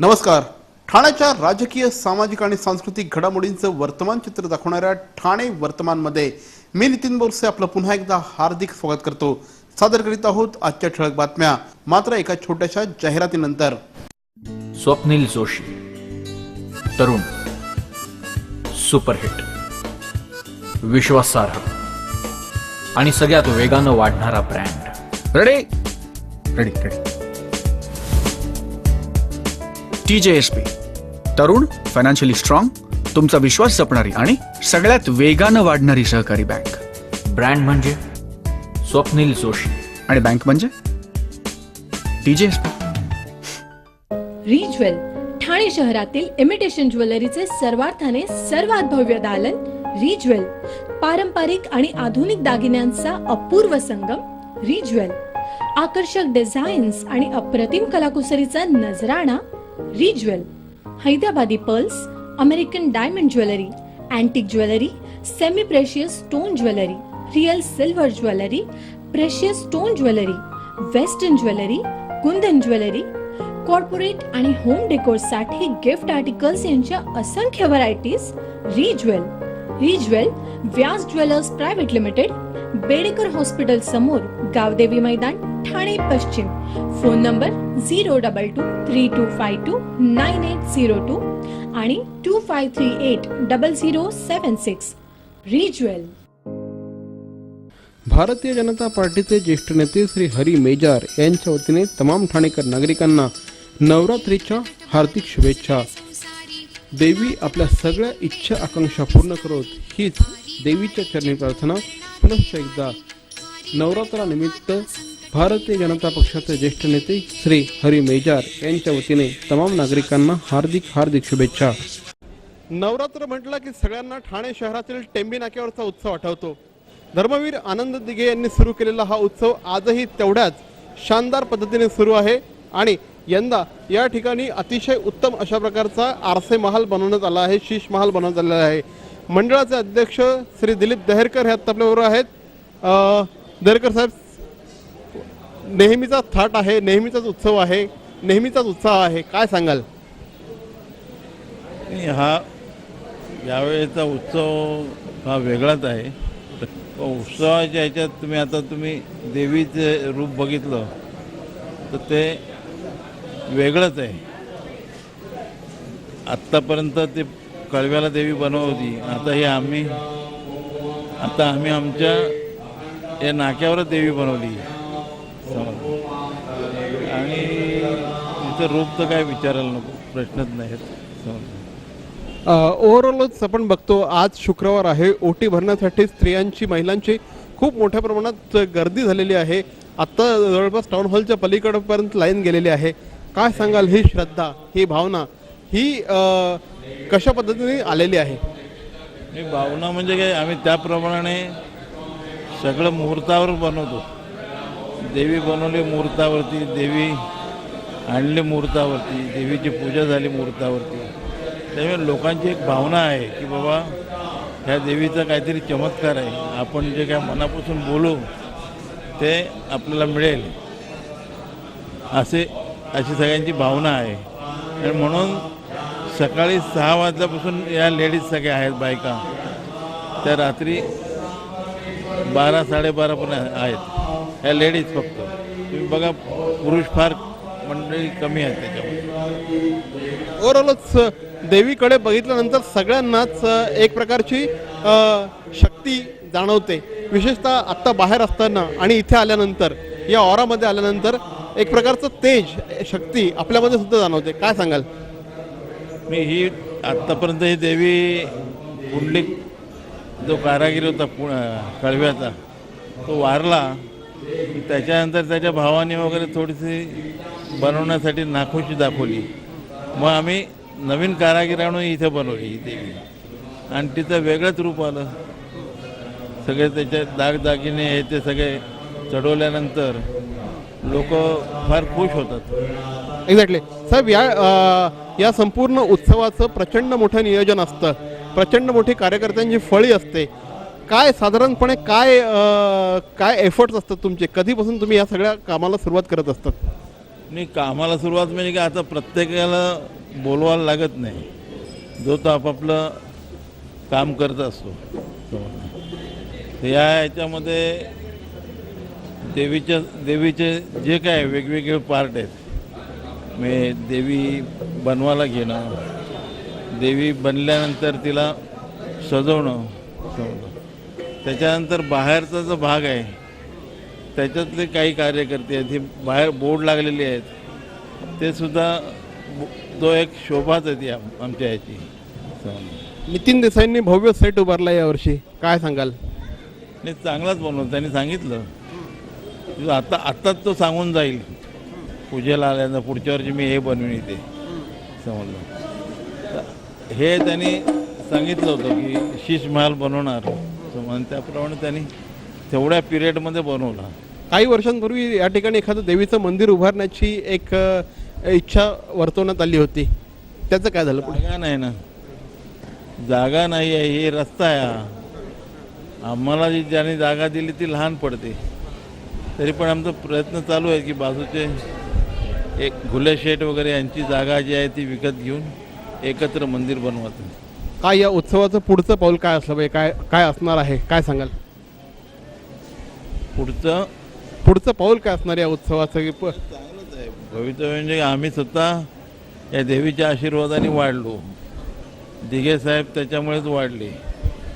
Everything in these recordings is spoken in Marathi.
नमस्कार. ठाण्याच्या राजकीय, सामाजिक आणि सांस्कृतिक घडामोडींचं वर्तमान चित्र दाखवणाऱ्या ठाणे वर्तमानमध्ये मी नितीन बोरसे आपलं पुन्हा एकदा हार्दिक स्वागत करतो. सादर करीत आहोत आजच्या ठळक बातम्या, मात्र एका छोट्याशा जाहिरातीनंतर. स्वप्नील जोशी, तरुण, सुपरहिट, विश्वासार्ह आणि सगळ्यात वेगानं वाढणारा brand. Ready ready ready TJSP, तरुण, फायनान्शियली स्ट्रॉंग, तुमचा विश्वास जपणारी आणि सगळ्यात वेगानं वाढणारी सहकारी बँक. ब्रँड म्हणजे स्वप्नील जोशी आणि बँक म्हणजे TJSP. रिज्वेल, ठाणे शहरातील इमिटेशन ज्वेलरीचे सर्वार्थाने सर्वात भव्य दालन. रिज्वेल, पारंपरिक आणि आधुनिक दागिन्यांचा अपूर्व संगम. रिज्वेल, आकर्षक डिझाईन्स आणि अप्रतिम कलाकुसरीचा नजराणा. रिज्वेल, हैदराबादी pearls, American diamond jewellery, antique jewellery, semi precious stone jewellery, real silver jewellery, precious stone jewellery, western jewellery, kundan jewellery, corporate आणि होम डेकोर साठी गिफ्ट आर्टिकल्स यांच्या असंख्य varieties. Rijewel, Rijewel Vyas jewellers private limited, Bedekar hospital समोर, गावदेवी मैदान, ठाणे पश्चिम. फोन नंबर 02232529802 आणि 25380076. रिज्वेल. भारतीय जनता पार्टीचे ज्येष्ठ नेते श्री हरी मेजार यांच्या वतीने तमाम ठाणेकर नागरिकांना नवरात्रीच्या हार्दिक शुभेच्छा. देवी आपल्या सगळ्या इच्छा आकांक्षा पूर्ण करोत, हीच देवीच्या चरणी प्रार्थना. पुनश्च एकदा नवरात्रानिमित्त भारतीय जनता पक्षाचे ज्येष्ठ नेते श्री हरी मेजार यांच्या वतीने तमाम नागरिकांना हार्दिक हार्दिक शुभेच्छा. नवरात्र म्हटलं की सगळ्यांना ठाणे शहरातील टेंबी नाक्यावरचा उत्सव आठवतो. धर्मवीर आनंद दिघे यांनी सुरू केलेला हा उत्सव आजही तेवढ्याच शानदार पद्धतीने सुरू आहे आणि यंदा या ठिकाणी अतिशय उत्तम अशा प्रकारचा आरसे महाल बनवण्यात आला आहे, शीश महाल बनवण्यात आलेला आहे. मंडळाचे अध्यक्ष श्री दिलीप दहेरकर हे आता आपल्याबरोबर आहेत. दहेरकर साहेब, नेहमीचा थाट आहे, नेहमीचाच उत्सव आहे, नेहमीचाच उत्साह आहे, काय सांगाल? हा यावेळेचा उत्सव हा वेगळाच आहे. उत्सवाच्या ह्याच्यात तुम्ही देवीचे रूप बघितलं तर ते वेगळंच आहे. आत्तापर्यंत ते कळव्याला देवी बनवत होती, आता आम्ही आमच्या या नाक्यावरच देवी बनवली आणि तिचं रूप तर काय विचारायला नको, प्रश्नच नाहीत. ओव्हरऑलच आपण बघतो, आज शुक्रवार आहे, ओटी भरण्यासाठी स्त्रियांची, महिलांची खूप मोठ्या प्रमाणात गर्दी झालेली आहे. आत्ता जवळपास टाउन हॉलच्या पलीकडपर्यंत लाईन गेलेली आहे. काय सांगाल, ही श्रद्धा, ही भावना, ही कशा पद्धतीने आलेली आहे? ही भावना म्हणजे काय, आम्ही त्याप्रमाणे सगळं मुहूर्तावर बनवतो. देवी बनवली मुहूर्तावरती, देवी आणली मुहूर्तावरती, देवीची पूजा झाली मुहूर्तावरती. त्यामुळे लोकांची एक भावना आहे की बाबा ह्या देवीचा काहीतरी चमत्कार आहे, आपण जे काय मनापासून बोलू ते आपल्याला मिळेल, अशी सगळ्यांची भावना आहे. आणि म्हणून सकाळी 6 वाजल्यापासून या लेडीज सगळ्या आहेत, बायका, त्या रात्री 12-12:30 पण आहेत. ह्या लेडीज फक्त, तुम्ही बघा पुरुष फार मंडळी कमी आहेत त्याच्यामध्ये. ओव्हरऑलच देवीकडे बघितल्यानंतर सगळ्यांनाच एक प्रकारची शक्ती जाणवते. विशेषतः आत्ता बाहेर असताना आणि इथे आल्यानंतर, या ऑरामध्ये आल्यानंतर एक प्रकारचं तेज, शक्ती आपल्यामध्ये सुद्धा जाणवते. काय सांगाल? मी ही आत्तापर्यंत ही देवी पुंडलिक जो कारागीर होता कळव्याचा, तो वारला. त्याच्यानंतर त्याच्या भावाने वगैरे थोडीशी बनवण्यासाठी नाखुशी दाखवली. मग आम्ही नवीन कारागीर आणून इथं बनवली ही देवी आणि तिचं वेगळंच रूप आलं. सगळे त्याचे दागदागिने हे ते सगळे चढवल्यानंतर लोक फार खुश होतात. एक्झॅक्टली साहेब, या संपूर्ण उत्सवाचं प्रचंड मोठं नियोजन असतं, प्रचंड मोठी कार्यकर्त्यांची फळी असते. काय साधारणपणे काय एफर्ट्स असतात तुमचे? कधीपासून तुम्ही या सगळ्या कामाला सुरुवात करत असतात? आणि कामाला सुरुवात म्हणजे की आता प्रत्येकाला बोलवायला लागत नाही, जो तो आपापलं काम करत असतो. तर या ह्याच्यामध्ये देवीचे जे काय वेगवेगळे पार्ट आहेत, म्हणजे देवी बनवायला घेणं, देवी बनल्यानंतर तिला सजवणं, त्याच्यानंतर बाहेरचा जो भाग आहे त्याच्यातले काही कार्यकर्ते आहेत, हे बाहेर बोर्ड लागलेले आहेत, ते सुद्धा तो एक शोभाच आहे ती आमच्या ह्याची. नितीन देसाईंनी भव्य सेट उभारला यावर्षी, काय सांगाल? नाही, चांगलाच बनवलं, त्यांनी सांगितलं आत्ताच तो सांगून जाईल पूजेला आल्यानंतर, पुढच्या वर्षी मी हे बनवीन इथे, समजलं. हे त्यांनी सांगितलं होतं की शीश महाल बनवणार, म्हणून त्याप्रमाणे त्यांनी तेवढ्या पिरियडमध्ये बनवला. काही वर्षांपूर्वी या ठिकाणी एखादं देवीचं मंदिर उभारण्याची एक इच्छा वर्तवण्यात आली होती, त्याचं काय झालं? जागा नाही ना, जागा नाही आहे, हे रस्ता आहे हा. आम्हाला जी ज्याने जागा दिली ती लहान पडते, तरी पण आमचा प्रयत्न चालू आहे की बाजूचे एक घुले शेठ वगैरे यांची जागा जी आहे ती विकत घेऊन एकत्र मंदिर बनवायचं. काय या उत्सवाचं पुढचं पाऊल काय असलं पाहिजे, काय काय असणार आहे, काय सांगाल? पुढचं पाऊल काय असणार या उत्सवाचं? चांगलंच आहे भवितव्य, म्हणजे आम्ही स्वतः या देवीच्या आशीर्वादाने वाढलो, दिघे साहेब त्याच्यामुळेच वाढले.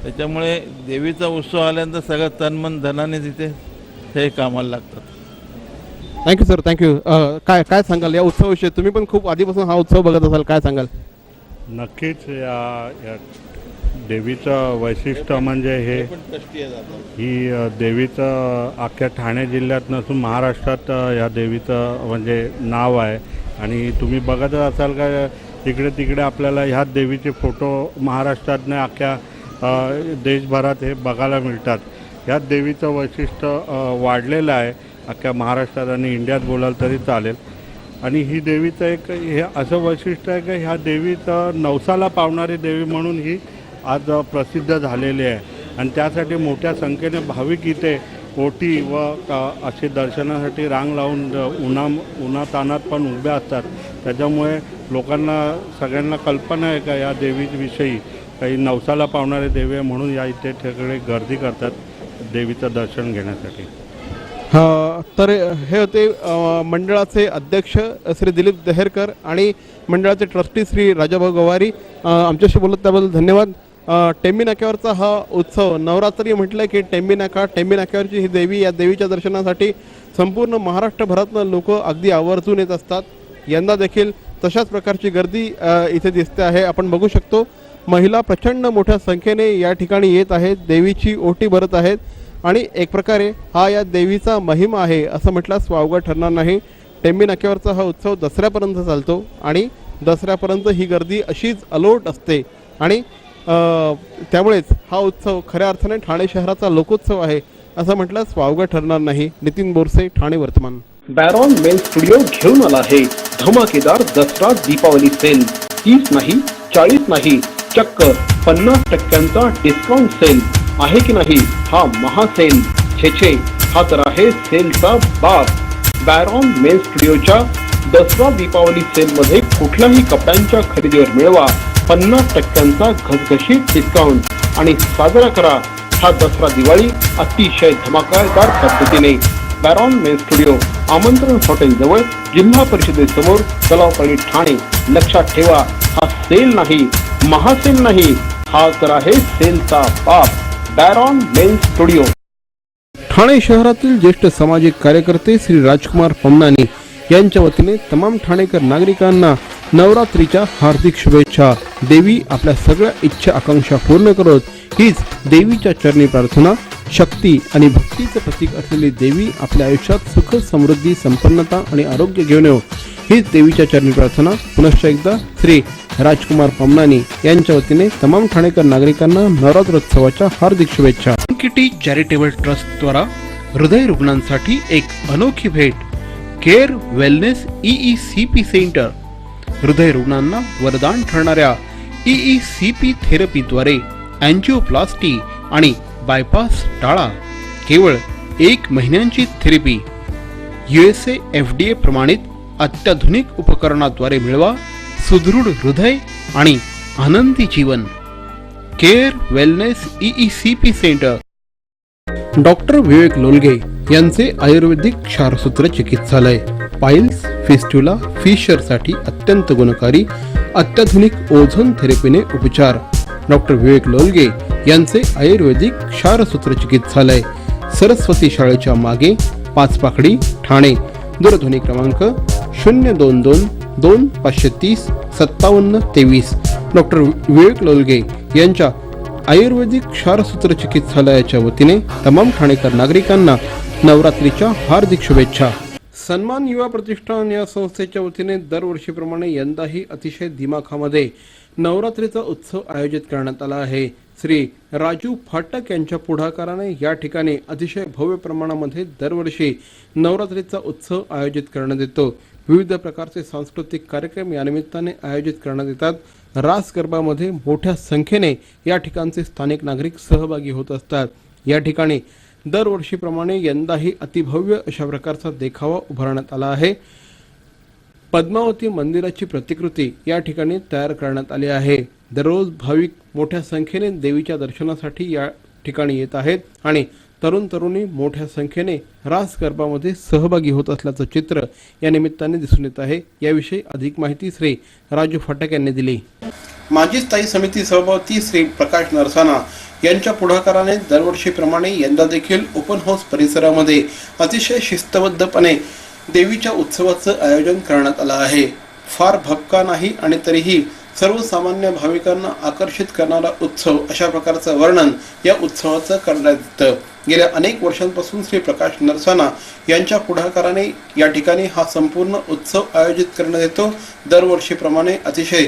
त्याच्यामुळे देवीचा उत्सव आल्यानंतर सगळं तनमन धनाने तिथे हे कामाला लागतात. Thank you sir, thank you. काय काय सांगाल या उत्सवाविषयी? तुम्ही पण खूप आधीपासून हा उत्सव बघत असाल, काय सांगाल? नक्कीच या देवीचं वैशिष्ट्य म्हणजे हे ही देवीचं अख्ख्या ठाणे जिल्ह्यात नसून महाराष्ट्रात या देवीचं म्हणजे नाव आहे. आणि तुम्ही बघतच असाल का इकडे तिकडे आपल्याला ह्या देवीचे फोटो महाराष्ट्रातनं अख्ख्या देशभरात हे बघायला मिळतात. ह्या देवीचं वैशिष्ट्य वाढलेलं आहे अख्ख्या महाराष्ट्रात आणि इंडियात बोलाल तरी चालेल. आणि ही देवीचं एक हे असं वैशिष्ट्य आहे की ह्या देवीचं नवसाला पावणारी देवी म्हणून ही आज प्रसिद्ध झालेली आहे. आणि त्यासाठी मोठ्या संख्येने भाविक इथे ओटी व असे दर्शनासाठी रांग लावून उन्हातानात पण उभे असतात. त्याच्यामुळे लोकांना सगळ्यांना कल्पना आहे का या देवीविषयी काही नवसाला पावणारे देवी आहे, म्हणून या इथे सगळे गर्दी करतात देवीचं दर्शन घेण्यासाठी. तर हे होते मंडळाचे अध्यक्ष श्री दिलीप देहेरकर आणि मंडळाचे ट्रस्टी श्री राजाभाऊ गवारी. आमच्याशी बोलत त्याबद्दल धन्यवाद. टेंबी नाक्यावरचा हा उत्सव, नवरात्री म्हटलं की टेंबी नाक्यावरची ही देवी, या देवीच्या दर्शनासाठी संपूर्ण महाराष्ट्रभरातनं लोक अगदी आवर्जून येत असतात. यंदा देखील तशाच प्रकारची गर्दी इथे दिसते आहे. आपण बघू शकतो महिला प्रचंड मोठ्या संख्येने या ठिकाणी येत आहेत, देवीची ओटी भरत आहेत. आणि एक प्रकारे हा या देवीचा महिमा आहे असं म्हटल्यास वावगं ठरणार नाही. टेंबी नाक्यावरचा हा उत्सव दसऱ्यापर्यंत चालतो आणि दसऱ्यापर्यंत ही गर्दी अशीच अलोट असते. आणि त्यामुळेच हा उत्सव खऱ्या अर्थाने ठाणे शहराचा लोकोत्सव आहे असं म्हटल्यास वावगं ठरणार नाही. नितीन बोरसे, ठाणे वर्तमान. बॅरॉन मेन स्टुडिओ घेऊन आला आहे धमाकेदार दसरा दीपावली सेल. 30 नाही, 40 नाही, चक्क 50% डिस्काउंट सेल आहे की नाही हा महासेल. छे हा तर आहे सेलचा बाप. बॅरॉन मेन स्टुडिओच्या दसरा दीपावली सेल मध्ये कुठल्याही कपड्यांच्या खरेदीवर मिळवा 50% घसघशीत डिस्काउंट आणि साजरा करा हा दसरा दिवाळी अतिशय धमाकेदार पद्धतीने. बॅरॉन मेन स्टुडिओ, आमंत्रण हॉटेल जवळ, जिल्हा परिषदेसमोर, तलावपाडी, ठाणे. लक्षात ठेवा, हा सेल नाही, महासेल नाही, हा तर आहे सेलचा बाप. बॅरॉन मेन स्टुडिओ. ठाणे शहरातील ज्येष्ठ सामाजिक कार्यकर्ते श्री राजकुमार पमनानी यांच्या वतीने तमाम ठाणेकर नागरिकांना नवरात्रीच्या हार्दिक शुभेच्छा. देवी आपल्या सगळ्या इच्छा आकांक्षा पूर्ण करत हीच देवीच्या चरणी प्रार्थना. शक्ती आणि भक्तीचे प्रतीक असलेली देवी आपल्या आयुष्यात सुख, समृद्धी, संपन्नता आणि आरोग्य घेऊन येऊ हीच देवीच्या चरणी प्रार्थना. पुनश्च एकदा श्री राजकुमार पमनानी यांच्या वतीने तमाम ठाणेकर नागरिकांना नवरात्रोत्सवाच्या हार्दिक शुभेच्छा. किटी चॅरिटेबल ट्रस्ट द्वारा हृदय रुग्णांसाठी एक अनोखी भेट. Care wellness EECP centre. हृदय रुग्णांना वरदान ठरणाऱ्या EECP थेरपीद्वारे अँजिओप्लास्टी आणि बायपास टाळा. केवळ 1 महिन्यांची थेरपी. USA FDA प्रमाणित अत्याधुनिक उपकरणाद्वारे मिळवा सुदृढ हृदय आणि आनंदी जीवन. Care wellness EECP centre. Doctor Vivek Lolage यांचे आयुर्वेदिक क्षारसूत्र चिकित्सालय. पाइल्स, फिस्ट्युला, फिशरसाठी अत्यंत गुणकारी अत्याधुनिक ओझोन थेरपीने उपचार. डॉक्टर विवेक लोलगे यांचे आयुर्वेदिक क्षारसूत्र चिकित्सालय, सरस्वती शाळेच्या मागे, पाचपाकडी, ठाणे. दूरध्वनी क्रमांक 022-530-5723. डॉक्टर विवेक लोलगे यांच्या आयुर्वेदिक क्षारसूत्र चिकित्सालयाच्या वतीने तमाम ठाणेकर नागरिकांना नवरात्रीच्या हार्दिक शुभेच्छा. सन्मान युवा प्रतिष्ठान या संस्थेच्या वतीने दरवर्षीप्रमाणे यंदाही अतिशय दिमाखामध्ये नवरात्रीचा उत्सव आयोजित करण्यात आला आहे. श्री राजू फाटक यांच्या पुढाकाराने या ठिकाणी अतिशय भव्य प्रमाणामध्ये दरवर्षी नवरात्रीचा उत्सव आयोजित करण्यात येतो. विविध प्रकारचे सांस्कृतिक कार्यक्रम या निमित्ताने आयोजित करण्यात येतात. रास गरबामध्ये मोठ्या संख्येने या ठिकाणचे स्थानिक नागरिक सहभागी होत असतात. या ठिकाणी दरवर्षीप्रमाणे यंदाही अतिभव्य अशा प्रकारचा देखावा उभारण्यात आला आहे. पद्मावती मंदिराची प्रतिकृती या ठिकाणी तयार करण्यात आली आहे. दररोज भाविक मोठ्या संख्येने देवीच्या दर्शनासाठी या ठिकाणी येत आहेत आणि तरुण तरुणी मोठ्या संख्येने रास गरबामध्ये सहभागी होत असल्याचं चित्र या निमित्ताने दिसून येत आहे. याविषयी अधिक माहिती श्री राजू फाटक यांनी दिली. माजी स्थायी समिती सभापती श्री प्रकाश नरसाना यांच्या पुढाकाराने दरवर्षीप्रमाणे यंदा देखील ओपन हाऊस परिसरामध्ये अतिशय शिस्तबद्धपणे देवीच्या उत्सवाचं आयोजन करण्यात आलं आहे. फार भपका नाही आणि तरीही सर्वसामान्य भाविकांना आकर्षित करणारा उत्सव अशा प्रकारचं वर्णन या उत्सवाचं करण्यात येतं. गेल्या अनेक वर्षांपासून श्री प्रकाश नरसाना यांच्या पुढाकाराने या ठिकाणी हा संपूर्ण उत्सव आयोजित करण्यात येतो. दरवर्षीप्रमाणे अतिशय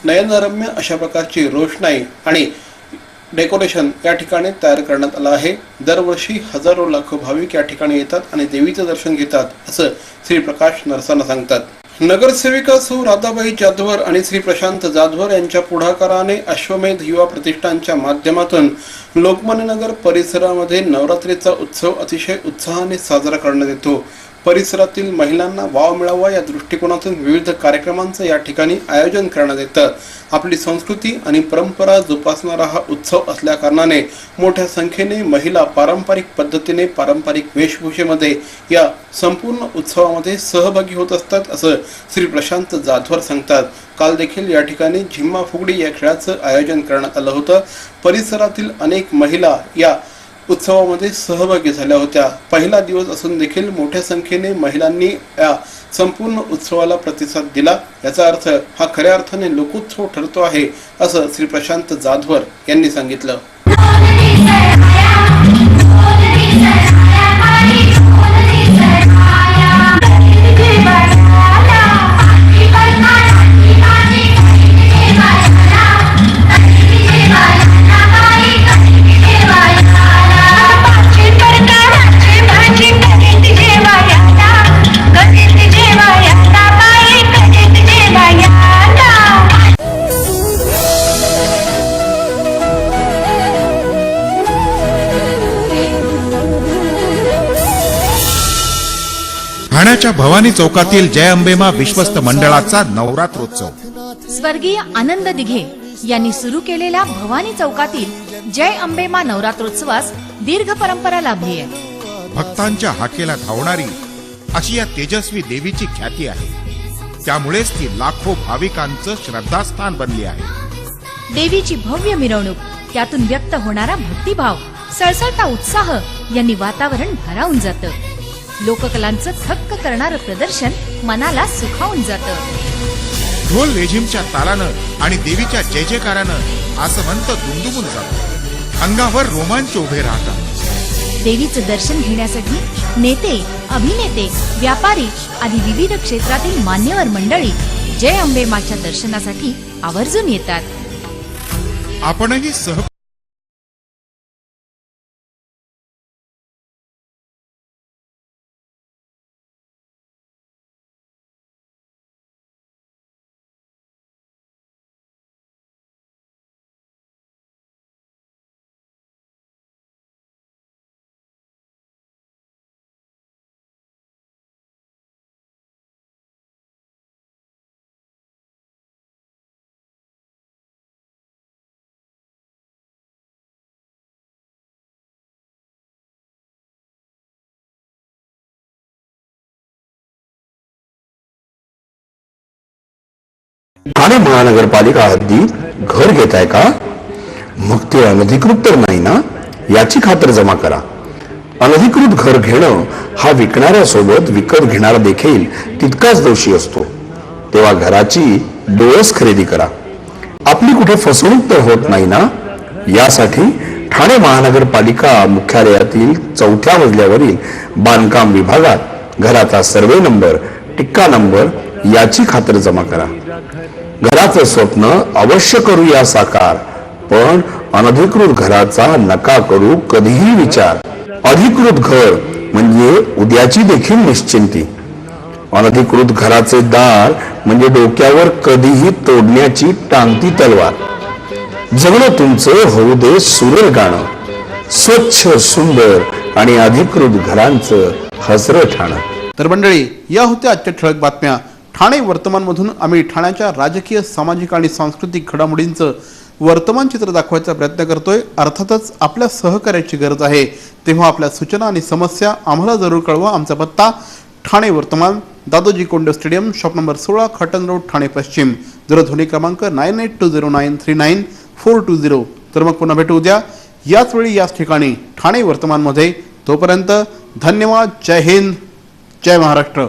नयनरम्य अशा प्रकारची रोषणाई आणि डेकोरेशन या ठिकाणी तयार करण्यात आलं आहे. दरवर्षी हजारो लाखो भाविक या ठिकाणी येतात आणि देवीचं दर्शन घेतात असं श्री प्रकाश नरसाना सांगतात. नगरसेविका सौ राधाबाई जाधवर आणि श्री प्रशांत जाधवर यांच्या पुढाकाराने अश्वमेध युवा प्रतिष्ठानच्या माध्यमातून लोकमान्य नगर परिसरामध्ये नवरात्रीचा उत्सव अतिशय उत्साहाने साजरा करण्यात येतो. परिसरातील महिलांना वाव मिळावा या दृष्टिकोनातून विविध कार्यक्रमांचं या ठिकाणी आयोजन करण्यात येतं. आपली संस्कृती आणि परंपरा जोपासणारा हा उत्सव असल्या कारणाने मोठ्या संख्येने महिला पारंपरिक पद्धतीने पारंपरिक वेशभूषेमध्ये या संपूर्ण उत्सवामध्ये सहभागी होत असतात असं श्री प्रशांत जाधवर सांगतात. काल देखील या ठिकाणी झिम्मा फुगडी या खेळाचं आयोजन करण्यात आलं होतं. परिसरातील अनेक महिला या उत्सवामध्ये सहभागी झाल्या होत्या. पहिला दिवस असून देखील मोठ्या संख्येने महिलांनी या संपूर्ण उत्सवाला प्रतिसाद दिला. याचा अर्थ हा खऱ्या अर्थाने लोकोत्सव ठरतो आहे असं श्री प्रशांत जाधवर यांनी सांगितलं. ठाण्याच्या भवानी चौकातील जय अंबेमा विश्वस्त मंडळाचा नवरात्रोत्सव. स्वर्गीय आनंद दिघे यांनी सुरू केलेल्या भवानी चौकातील जय अंबेमा नवरात्रोत्सवास दीर्घ परंपरा लाभली आहे. भक्तांच्या हाकेला धावणारी अशी या तेजस्वी देवीची ख्याती आहे. त्यामुळेच ती लाखो भाविकांचं श्रद्धास्थान बनली आहे. देवीची भव्य मिरवणूक, त्यातून व्यक्त होणारा भक्तिभाव, सळसळता उत्साह यांनी वातावरण भारावून जातं. लोककलांचं थक्क करणारं प्रदर्शन मनाला सुखावून जातं. ढोल लेझिमच्या तालानं आणि देवीच्या जय जयकारानं आसमंत दुमदुमून जातं. अंगावर रोमांच उभे राहतात. देवीचं दर्शन घेण्यासाठी नेते, अभिनेते, व्यापारी आदी विविध क्षेत्रातील मान्यवर मंडळी जय अंबेमाच्या दर्शनासाठी आवर्जून येतात. आपणही ठाणे महानगरपालिका हद्दीत घर घेताय का? मग ते अनधिकृत तर नाही ना, याची खातर जमा करा. अनधिकृत घर घेणं हा विकणाऱ्यासोबत विकत घेणारा देखील तितकाच दोषी असतो. तेव्हा घराची डोळस खरेदी करा. आपली कुठे फसवणूक तर होत नाही ना, यासाठी ठाणे महानगरपालिका मुख्यालयातील 4थ्या मजल्यावरील बांधकाम विभागात घराचा सर्वे नंबर, टिक्का नंबर याची खातर जमा करा. घराचं स्वप्न अवश्य करूया साकार, पण अनधिकृत घराचा नका करू कधीही विचार. अधिकृत घर म्हणजे उद्याची देखील निश्चिंती. अनधिकृत घराचे दार म्हणजे डोक्यावर कधीही तोडण्याची टांगती तलवार. जगणं तुमचं होऊ दे सुरेल गाणं, स्वच्छ सुंदर आणि अधिकृत घरांचं हसरं ठाणं. तर मंडळी, या होत्या आजच्या ठळक बातम्या. ठाणे वर्तमानमधून आम्ही ठाण्याच्या राजकीय, सामाजिक आणि सांस्कृतिक घडामोडींचं वर्तमान चित्र दाखवायचा प्रयत्न करतोय. अर्थातच आपल्या सहकार्याची गरज आहे, तेव्हा आपल्या सूचना आणि समस्या आम्हाला जरूर कळवा. आमचा पत्ता ठाणे वर्तमान, Dadoji Konde stadium, shop number 16, Khatan road, Thane पश्चिम. दूरध्वनी क्रमांक 9820939420. तर मग पुन्हा भेटू उद्या याच वेळी याच ठिकाणी ठाणे वर्तमानमध्ये. तोपर्यंत धन्यवाद. जय हिंद, जय महाराष्ट्र.